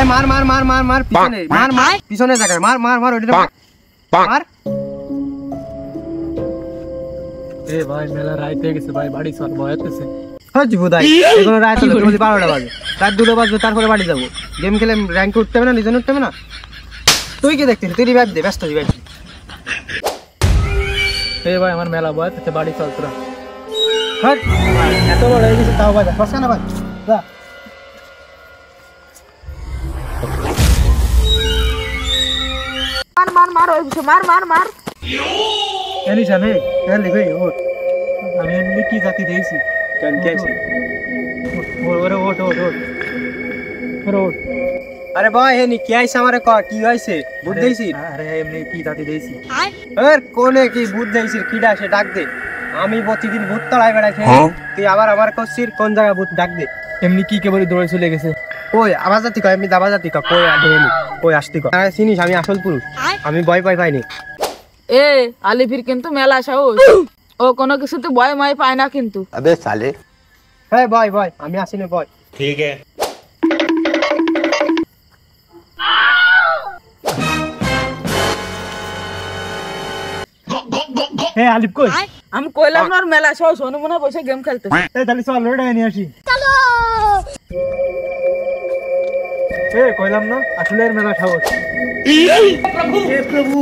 এ মার মার মার মার মার পিছনে মার মার পিছনে জায়গায় মার মার মার ওইটা মার। এ ভাই মেলা রাইত হয়ে গেছে ভাই, বাড়ি চল, ভয় হতেছে। হ্যাঁ বুদাই এগুলো রাত হলো তুমি 12টা বাজে, রাত 2টা বাজবে, তারপরে বাড়ি যাবো। গেম খেলে র্যাঙ্কে উঠতে হবে না, নিজে উঠতে হবে না। তুই কি দেখছিস? তুই রিভাইভ দে, ব্যস্ত রিভাইভ। এ ভাই আমার মেলা ভয় হতেছে, বাড়ি চল তোরা। হট এত বড় হয়ে গেছে তাও বাজা বসা না ভাই যা। মার মার মার ওই মার মার মার। এলিশা নে এলি ভাই ওঠ। আমি এমনি কি জাতি দিয়েছি? কেন কি আছে? ওরে ওঠ ওঠ ওঠ ওরে ওঠ। আরে ভাই এনি কি আইছে আমারে ক কি হইছে? বুঝ দেইছি? আরে এমনি কি জাতি দিয়েছি? এর কোনে কি বুঝ দেইছিস? কিডা সে ডাক দে। আমি প্রতিদিন ভূত তলায় বেড়াইছি, তুই আবার আমার কইছিস কোন জায়গা ভূত? ডাক দে। এমনি কি কেবল দৌড়ে চলে গেছে। কই আবার জাতি কয়, এমনি দাবা জাতি কয়, কই আদেনি কই আসতি কয়। আরে চিনিস আমি আসল পুরুষ, আমি ভয় পাইনি। এ আলিফির কিন্তু মেলা সাহস, ও কোনো কিছুতে ভয় ময় পায় না কিন্তু। अबे साले হ্যাঁ ভয় ভয় আমি আসি না ভয়। ठीक है। হে আলিফ কই? আমি কইলাম না ওর মেলা সাহস, হনুমানে বসে গেম খেলতে। এই তাহলে চল লড়ে নিয়ে আসি। এ কইলাম না আসলে এর মেলা সাহস। প্রভু